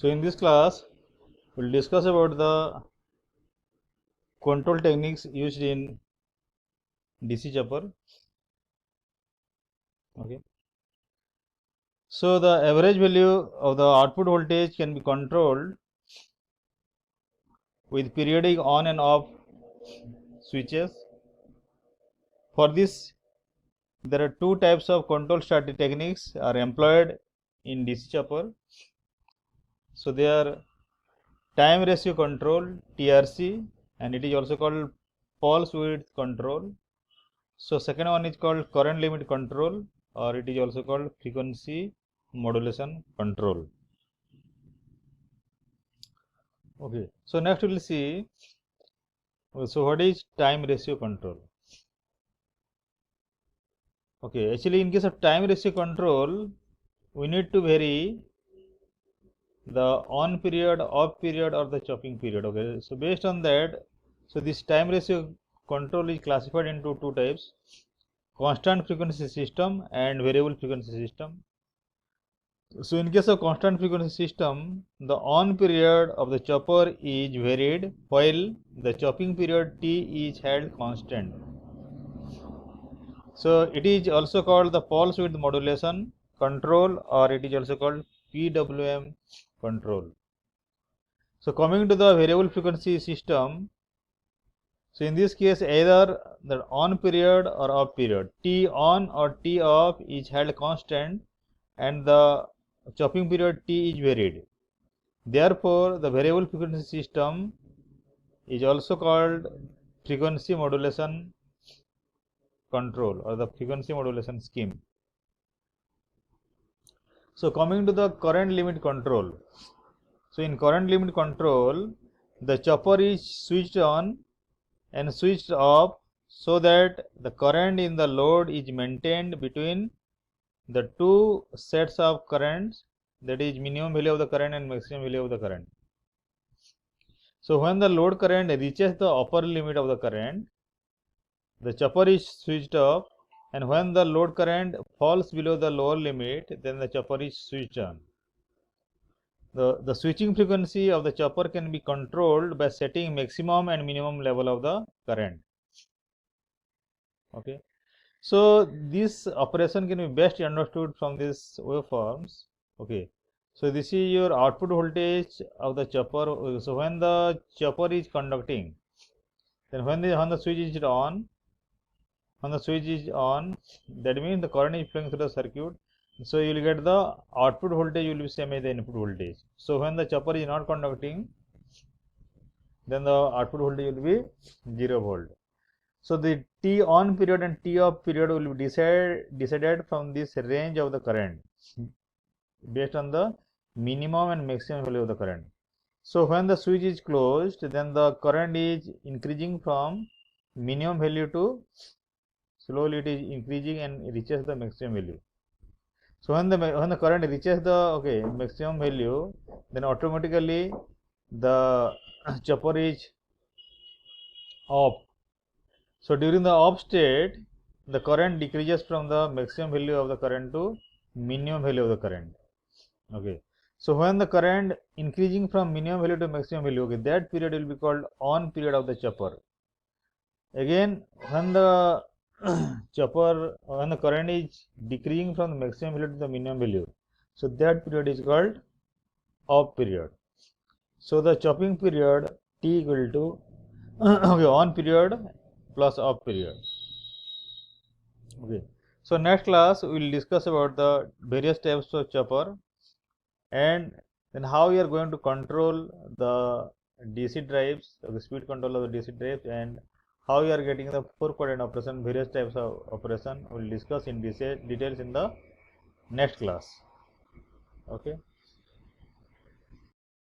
So in this class, we'll discuss about the control techniques used in DC chopper. Okay. So the average value of the output voltage can be controlled with periodic on and off switches. For this, there are two types of control strategy techniques are employed in DC chopper. So they are time ratio control TRC, and it is also called pulse width control. So second one is called current limit control, or it is also called frequency modulation control. Okay, so next we will see, so what is time ratio control? Okay, actually in case of time ratio control, we need to vary the on period, off period, or the chopping period. Okay, so based on that, so this time ratio control is classified into two types: constant frequency system and variable frequency system. So in case of constant frequency system, the on period of the chopper is varied while the chopping period T is held constant. So it is also called the pulse width modulation control, or it is also called PWM control. So coming to the variable frequency system, so in this case either the on period or off period, T on or T off is held constant and the chopping period T is varied. Therefore, the variable frequency system is also called frequency modulation control or the frequency modulation scheme. So coming to the current limit control. So in current limit control, the chopper is switched on and switched off so that the current in the load is maintained between the two sets of currents, that is minimum value of the current and maximum value of the current. So when the load current reaches the upper limit of the current, the chopper is switched off, and when the load current falls below the lower limit, then the chopper is switched on. The switching frequency of the chopper can be controlled by setting maximum and minimum level of the current. Okay. So this operation can be best understood from these waveforms. Okay. So this is your output voltage of the chopper. So when the chopper is conducting, then when the switch is on, that means the current is flowing through the circuit. So you will get the output voltage will be same as the input voltage. So when the chopper is not conducting, then the output voltage will be 0 volt. So the T on period and T off period will be decided from this range of the current based on the minimum and maximum value of the current. So when the switch is closed, then the current is increasing from minimum value to slowly it is increasing and reaches the maximum value. So when the current reaches the maximum value, then automatically the chopper is off. So during the off state, the current decreases from the maximum value of the current to minimum value of the current. Okay. So when the current increasing from minimum value to maximum value, okay, that period will be called on period of the chopper. Again, when the when the current is decreasing from the maximum value to the minimum value, so that period is called off period. So the chopping period T equal to on period plus off period. Okay. So next class we will discuss about the various types of chopper and then how we are going to control the DC drives, the speed control of the DC drives, and how we are getting the 4-quadrant operation, various types of operation we will discuss in details in the next class. Okay.